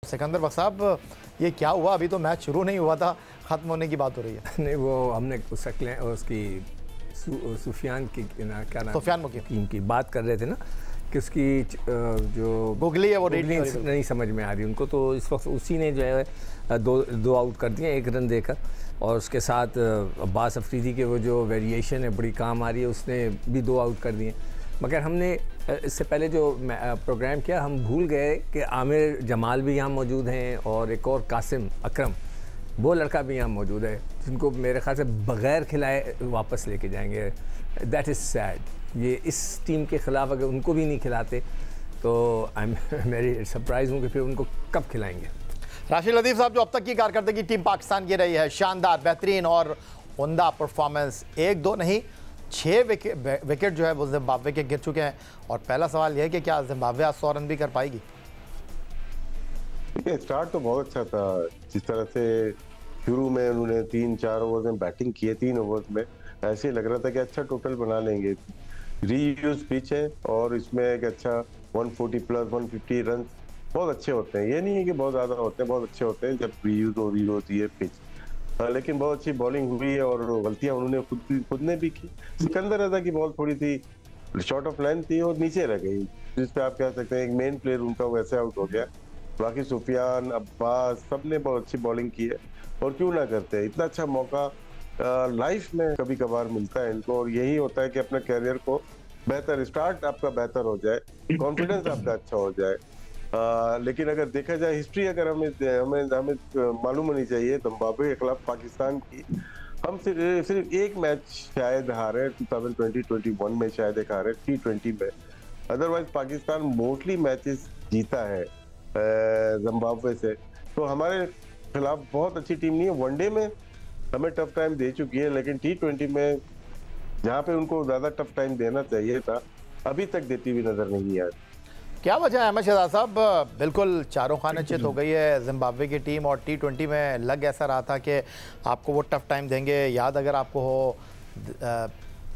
सिकंदर बख्श साहब, ये क्या हुआ? अभी तो मैच शुरू नहीं हुआ था, ख़त्म होने की बात हो रही है। नहीं, वो हमने उसकी सुफियान की क्या नाम, सुफियान मुकीम की बात कर रहे थे ना कि उसकी जो गुगली है वो नहीं समझ में आ रही उनको। तो इस वक्त उसी ने जो है दो आउट कर दिए 1 रन देकर, और उसके साथ अब्बास अफरीदी के वो जो वेरिएशन है बड़ी काम आ रही है, उसने भी 2 आउट कर दिए। मगर हमने इससे पहले जो प्रोग्राम किया हम भूल गए कि आमिर जमाल भी यहाँ मौजूद हैं और एक और कासिम अकरम, वो लड़का भी यहाँ मौजूद है, जिनको मेरे ख्याल से बग़ैर खिलाए वापस लेके जाएंगे। That is sad. ये इस टीम के ख़िलाफ़ अगर उनको भी नहीं खिलाते तो मेरी सरप्राइज़ हूँ कि फिर उनको कब खिलाएंगे। राशिद लतीफ़ साहब, जो अब तक की कारकर्दगी टीम पाकिस्तान की रही है, शानदार, बेहतरीन और उम्दा परफॉर्मेंस, 1-2 नहीं 6 विकेट जो है वो जिम्बाब्वे के गिर चुके हैं। और पहला सवाल यह है कि क्या जिम्बाब्वे आज 100 रन भी कर पाएगी? स्टार्ट तो बहुत अच्छा था। जिस तरह से शुरू में उन्होंने 3-4 ओवर में बैटिंग किए, 3 ओवर में ऐसे लग रहा था कि अच्छा टोटल बना लेंगे। रीयूज पिच है और इसमें एक अच्छा 140 प्लस 150 रन बहुत अच्छे होते हैं। ये नहीं है कि बहुत ज़्यादा होते हैं, बहुत अच्छे होते हैं जब रीयूज हो रही होती है पिच। लेकिन बहुत अच्छी बॉलिंग हुई है और गलतियां उन्होंने खुद ने भी की। सिकंदर रजा की बॉल थोड़ी सी शॉर्ट ऑफ लाइन थी और नीचे रह गई, जिस पे आप कह सकते हैं एक मेन प्लेयर उनका वैसे आउट हो गया। बाकी सुफियान, अब्बास, सब ने बहुत अच्छी बॉलिंग की है। और क्यों ना करते हैं, इतना अच्छा मौका लाइफ में कभी कभार मिलता है इनको। और यही होता है कि अपने कैरियर को बेहतर, स्टार्ट आपका बेहतर हो जाए, कॉन्फिडेंस आपका अच्छा हो जाए। लेकिन अगर देखा जाए हिस्ट्री, अगर हमें मालूम होनी चाहिए जिम्बाब्वे के खिलाफ पाकिस्तान की, हम सिर्फ एक मैच शायद हारे 2020-21 में, शायद एक हारे T20 में। अदरवाइज पाकिस्तान मोस्टली मैचेस जीता है जिम्बाब्वे से। तो हमारे खिलाफ बहुत अच्छी टीम नहीं है। वनडे में हमें टफ टाइम दे चुकी है, लेकिन T20 में जहाँ पे उनको ज्यादा टफ टाइम देना चाहिए था, अभी तक देती हुई नजर नहीं आ रही। क्या वजह है अहमद शहजाद साहब? बिल्कुल चारों खाने चित हो गई है जिम्बाब्वे की टीम, और T20 में लग ऐसा रहा था कि आपको वो टफ टाइम देंगे। याद अगर आपको हो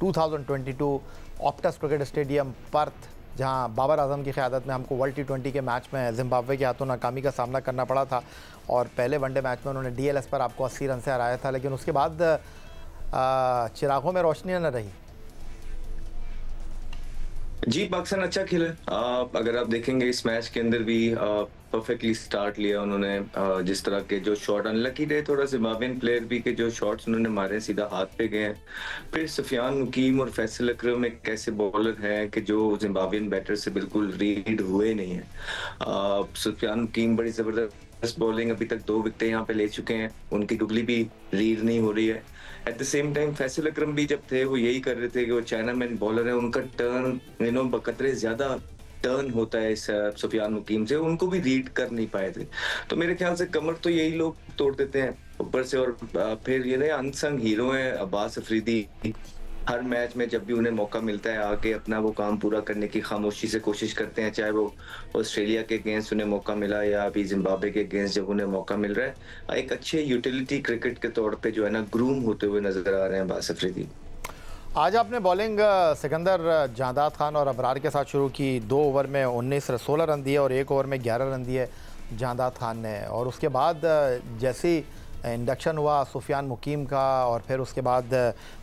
2022 ऑप्टस क्रिकेट स्टेडियम पर्थ, जहां बाबर आजम की क़यादत में हमको वर्ल्ड T20 के मैच में जिम्बाब्वे के हाथों नाकामी का सामना करना पड़ा था। और पहले वनडे मैच में उन्होंने DLS पर आपको 80 रन से हराया था, लेकिन उसके बाद चिरागों में रोशनी न रही। जी, पाकिस्तान अच्छा खेला। अगर आप देखेंगे इस मैच के अंदर भी परफेक्टली स्टार्ट लिया उन्होंने। जिस तरह के जो शॉट अनलकी रहे थोड़ा जिम्बाब्वेन प्लेयर भी के जो शॉट्स उन्होंने मारे सीधा हाथ पे गए हैं। फिर सुफियान मुकीम और फैसल अकरम एक ऐसे बॉलर हैं कि जो जिम्बाब्वेन बैटर से बिल्कुल रीड हुए नहीं है। सुफियान मुकीम बड़ी जबरदस्त बॉलिंग, अभी तक 2 विकेट यहाँ पे ले चुके हैं, उनकी गुगली भी रीड नहीं हो रही है। At the same time Faisal Akram भी जब थे वो यही कर रहे थे कि वो चाइना मैन बॉलर है, उनका टर्न बकतरे ज्यादा टर्न होता है इस सुफियान मुकीम से, उनको भी रीड कर नहीं पाए थे। तो मेरे ख्याल से कमर तो यही लोग तोड़ देते हैं ऊपर से। और फिर ये अनसंग हीरो हैं अब्बास अफरीदी। हर मैच में जब भी उन्हें मौका मिलता है आके अपना वो काम पूरा करने की खामोशी से कोशिश करते हैं, चाहे वो ऑस्ट्रेलिया के अगेंस्ट उन्हें मौका मिला या अभी जिम्बाब्वे के अगेंस्ट जब उन्हें मौका मिल रहा है, एक अच्छे यूटिलिटी क्रिकेट के तौर पे जो है ना ग्रूम होते हुए नजर आ रहे हैं अब्बास अफरीदी। आज आपने बॉलिंग सिकंदर जांदाद खान और अबरार के साथ शुरू की। 2 ओवर में 16 रन दिए और 1 ओवर में 11 रन दिए जांदाद खान ने। और उसके बाद जैसी इंडक्शन हुआ सुफियान मुकीम का, और फिर उसके बाद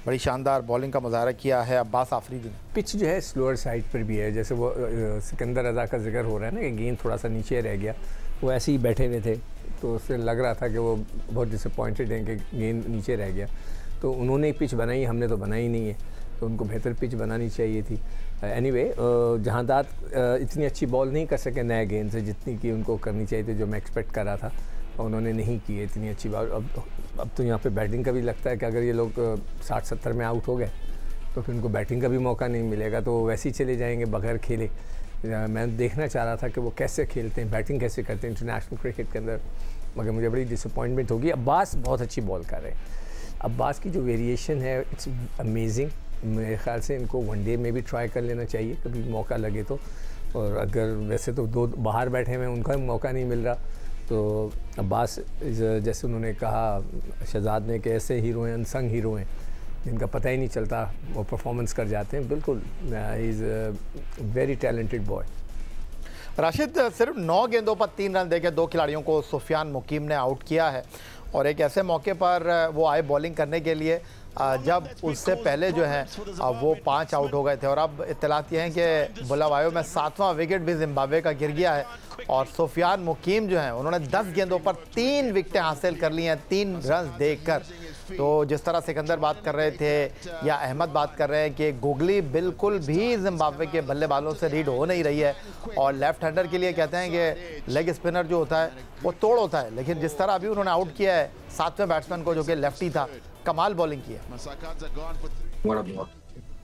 बड़ी शानदार बॉलिंग का मुजाहरा किया है अब्बास आफरीदी ने। पिच जो है स्लोअर साइड पर भी है, जैसे वो सिकंदर रजा का जिक्र हो रहा है ना कि गेंद थोड़ा सा नीचे रह गया, वो ऐसे ही बैठे हुए थे तो उससे लग रहा था कि वो बहुत डिसअपॉइंटेड हैं कि गेंद नीचे रह गया। तो उन्होंने पिच बनाई, हमने तो बनाई नहीं है, तो उनको बेहतर पिच बनानी चाहिए थी। एनीवे जहांदाद इतनी अच्छी बॉल नहीं कर सके नए गेंद से जितनी कि उनको करनी चाहिए थी, जो मैं एक्सपेक्ट कर रहा था, और उन्होंने नहीं की है इतनी अच्छी बॉल। अब तो यहाँ पे बैटिंग का भी लगता है कि अगर ये लोग 60-70 में आउट हो गए तो फिर उनको बैटिंग का भी मौका नहीं मिलेगा, तो वैसे ही चले जाएंगे बगैर खेले। मैं देखना चाह रहा था कि वो कैसे खेलते हैं, बैटिंग कैसे करते हैं इंटरनेशनल क्रिकेट के अंदर, मगर मुझे बड़ी डिसअपॉइंटमेंट होगी। अब्बास बहुत अच्छी बॉल कर रहे हैं, अब्बास की जो वेरिएशन है इट्स अमेजिंग। मेरे ख्याल से इनको वनडे में भी ट्राई कर लेना चाहिए कभी मौका लगे तो। और अगर वैसे तो 2 बाहर बैठे हुए हैं, उनका मौका नहीं मिल रहा, तो अब्बास जैसे उन्होंने कहा शहजाद ने कि ऐसे हीरो हैं, अनसंग हीरो हैं जिनका पता ही नहीं चलता, वो परफॉर्मेंस कर जाते हैं। बिल्कुल he is a very talented boy. Rashid, सिर्फ 9 गेंदों पर 3 रन देकर 2 खिलाड़ियों को सुफियान मुकीम ने आउट किया है और एक ऐसे मौके पर वो आए बॉलिंग करने के लिए जब उससे पहले जो है वो 5 आउट हो गए थे। और अब इत्तलात ये हैं कि बुलावायो में 7वां विकेट भी जिम्बाब्वे का गिर गया है और सुफियान मुकीम जो हैं उन्होंने 10 गेंदों पर 3 विकेटें हासिल कर ली हैं 3 रन देकर। तो जिस तरह सिकंदर बात कर रहे थे या अहमद बात कर रहे हैं कि गुगली बिल्कुल भी जिम्बाब्वे के बल्लेबाजों से रीड हो नहीं रही है और लेफ्ट हैंडर के लिए कहते हैं कि लेग स्पिनर जो होता है वो तोड़ होता है, लेकिन जिस तरह अभी उन्होंने आउट किया है 7वें बैट्समैन को जो कि लेफ्टी था, कमाल बॉलिंग की है।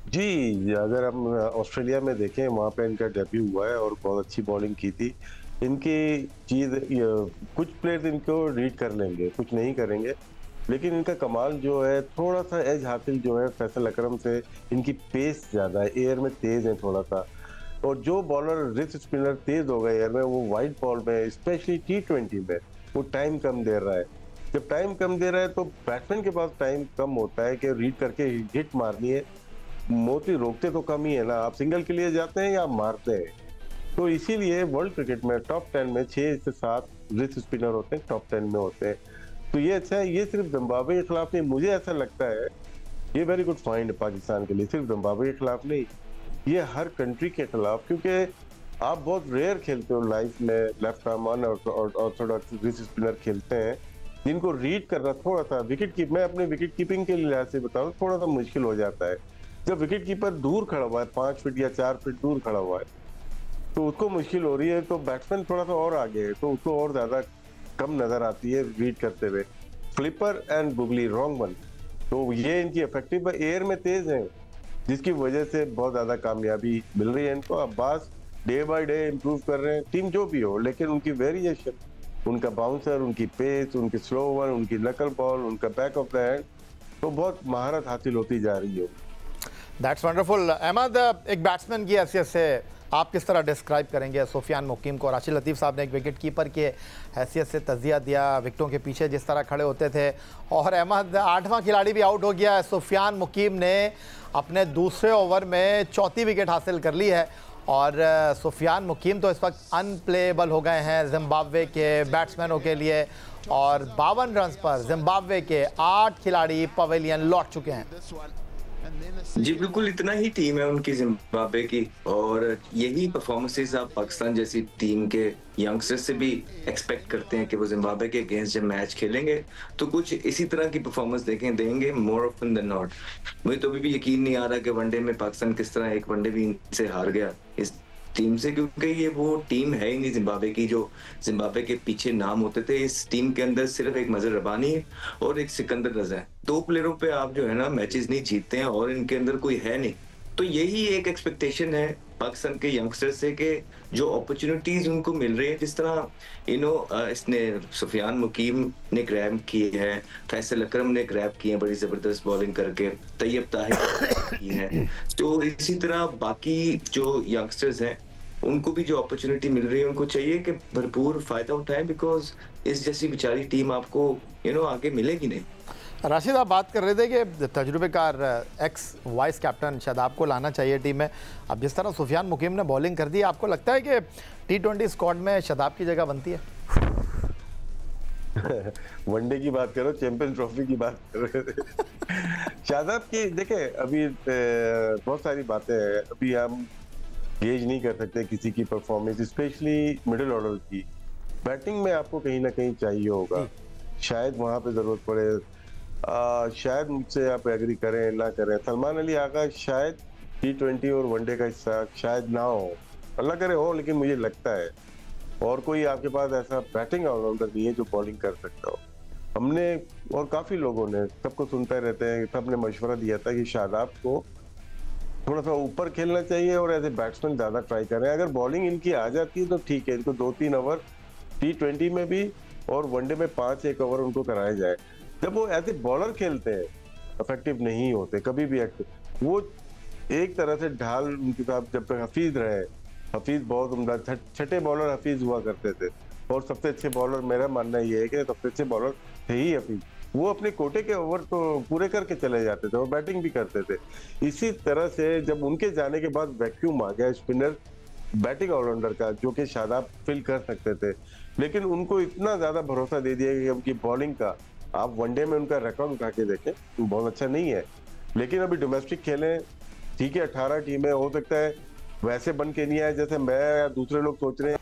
जी, अगर हम ऑस्ट्रेलिया में देखें वहाँ पे इनका डेब्यू हुआ है और बहुत अच्छी बॉलिंग की थी। इनकी चीज़ कुछ प्लेयर्स इनको रीड कर लेंगे, कुछ नहीं करेंगे, लेकिन इनका कमाल जो है थोड़ा सा एज हासिल जो है फैसल अकरम से, इनकी पेस ज़्यादा है, एयर में तेज़ है थोड़ा सा। और जो बॉलर रिस्ट स्पिनर तेज़ हो गए एयर में, वो वाइड बॉल में स्पेशली T20 में वो टाइम कम दे रहा है। जब टाइम कम दे रहा है तो बैट्समैन के पास टाइम कम होता है कि रीड करके हिट मारनी है। मोस्टली रोकते तो कम ही है ना, आप सिंगल के लिए जाते हैं या आप मारते हैं। तो इसीलिए वर्ल्ड क्रिकेट में टॉप 10 में 6 से 7 रिस्ट स्पिनर होते हैं, टॉप 10 में होते हैं। तो ये अच्छा है। ये सिर्फ जिम्बाब्वे के खिलाफ नहीं, मुझे ऐसा लगता है ये वेरी गुड फाइंड है पाकिस्तान के लिए, सिर्फ जिम्बाब्वे के खिलाफ नहीं, ये हर कंट्री के खिलाफ, क्योंकि आप बहुत रेयर खेलते हो लाइफ में left arm Orthodox wrist spinner खेलते हैं जिनको रीड करना थोड़ा सा मैं अपने विकेट कीपिंग के लिहाज से बताऊं थोड़ा सा मुश्किल हो जाता है। जब विकेट कीपर दूर खड़ा हुआ है 5 फीट या 4 फीट दूर खड़ा हुआ है तो उसको मुश्किल हो रही है, तो बैट्समैन थोड़ा सा और आगे है तो उसको और ज्यादा कम नजर आती है रीड करते हुए। फ्लिपर एंड बुगली रॉन्ग वन, तो ये इनकी इफेक्टिव एयर में तेज है जिसकी वजह से बहुत ज्यादा कामयाबी मिल रही है इनको। Abbas day by day improve कर रहे हैं, टीम जो भी हो, लेकिन उनकी वेरिएशन, उनका बाउंसर, उनकी पेस, उनकी स्लो वन, उनकी नकल बॉल, उनका बैक ऑफ द हैंड, तो बहुत महारत हासिल होती जा रही है। That's wonderful. अहमद, एक बैट्समैन की हैसियत से आप किस तरह डिस्क्राइब करेंगे सुफियान मुकीम को? राशिद लतीफ़ साहब ने एक विकेट कीपर की हैसियत से तज़िया दिया, विकेटों के पीछे जिस तरह खड़े होते थे। और अहमद, 8वां खिलाड़ी भी आउट हो गया है। सुफियान मुकीम ने अपने दूसरे ओवर में 4थी विकेट हासिल कर ली है और सुफियान मुकीम तो इस वक्त अनप्लेएबल हो गए हैं जिम्बाब्वे के बैट्समैनों के लिए और 52 रन पर जिम्बाब्वे के 8 खिलाड़ी पवेलियन लौट चुके हैं। जी बिल्कुल, इतना ही टीम है उनकी जिम्बाब्वे की और यही परफॉर्मेंसेस आप पाकिस्तान जैसी टीम के यंगस्टर्स से भी एक्सपेक्ट करते हैं कि वो जिम्बाब्वे के अगेंस्ट जब मैच खेलेंगे तो कुछ इसी तरह की परफॉर्मेंस देंगे मोर ऑफन देन नॉट। मुझे तो अभी भी यकीन नहीं आ रहा कि वनडे में पाकिस्तान किस तरह एक वनडे भी इनसे हार गया इस टीम से, क्योंकि ये वो टीम है ही नहीं जिम्बाब्वे की जो जिम्बाब्वे के पीछे नाम होते थे। इस टीम के अंदर सिर्फ एक मजहर रबानी है और एक सिकंदर रजा है। 2 प्लेयरों पे आप जो है ना मैचेस नहीं जीतते हैं और इनके अंदर कोई है नहीं। तो यही एक एक्सपेक्टेशन है पाकिस्तान के यंगस्टर्स से कि जो अपॉर्चुनिटीज उनको मिल रही है, जिस तरह इसने सुफियान मुकीम ने ग्रैब की है, फैसल अकरम ने ग्रैब की है बड़ी जबरदस्त बॉलिंग करके, तैयब ताहिर की है, तो इसी तरह बाकी जो यंगस्टर्स हैं उनको भी जो अपॉर्चुनिटी मिल रही है उनको चाहिए कि भरपूर फायदा उठाएं, बिकॉज इस जैसी बेचारी टीम आपको आगे मिलेगी नहीं। राशिद, आप बात कर रहे थे कि तजुर्बेकार एक्स वाइस कैप्टन शादाब को लाना चाहिए टीम में। अब जिस तरह सुफियान मुकीम ने बॉलिंग कर दी, आपको लगता है कि T20 स्क्वाड में शादाब की जगह बनती है? वनडे की बात करो, चैंपियंस ट्रॉफी की बात कर रहे थे। शादाब की देखे अभी बहुत सारी बातें हैं, अभी हम गेज नहीं कर सकते किसी की परफॉर्मेंस, स्पेशली मिडिल ऑर्डर की। बैटिंग में आपको कहीं ना कहीं चाहिए होगा, शायद वहां पे जरूरत पड़े, शायद मुझसे आप एग्री करें ना करें, सलमान अली आगा शायद T20 और वनडे का हिस्सा शायद ना हो, अल्लाह करे हो, लेकिन मुझे लगता है और कोई आपके पास ऐसा बैटिंग ऑलराउंडर नहीं है जो बॉलिंग कर सकता हो। हमने और काफी लोगों ने, सबको सुनते रहते हैं, सबने मशवरा दिया था कि शादाब को थोड़ा सा ऊपर खेलना चाहिए और एज ए बैट्समैन ज्यादा ट्राई करें। अगर बॉलिंग इनकी आ जाती है तो ठीक है, इनको 2-3 ओवर T20 में भी और वनडे में 5-1 ओवर उनको कराया जाए। जब वो एज ए बॉलर खेलते हैं इफेक्टिव नहीं होते कभी भी एक्टिव। वो एक तरह से ढाल उनके साथ जब तक हफीज रहे, हफीज बहुत उम्दा, छठे बॉलर हफीज हुआ करते थे और सबसे अच्छे बॉलर, मेरा मानना ये है कि सबसे अच्छे बॉलर थे ही हफीज। वो अपने कोटे के ओवर तो पूरे करके चले जाते थे और बैटिंग भी करते थे। इसी तरह से जब उनके जाने के बाद वैक्यूम आ गया स्पिनर बैटिंग ऑलराउंडर का, जो कि शादाब फिल कर सकते थे, लेकिन उनको इतना ज्यादा भरोसा दे दिया कि उनकी बॉलिंग का, आप वनडे में उनका रिकॉर्ड उठा के देखें, बहुत अच्छा नहीं है। लेकिन अभी डोमेस्टिक खेलें, ठीक है, 18 टीमें, हो सकता है वैसे बन के नहीं आए जैसे मैं या दूसरे लोग सोच रहे हैं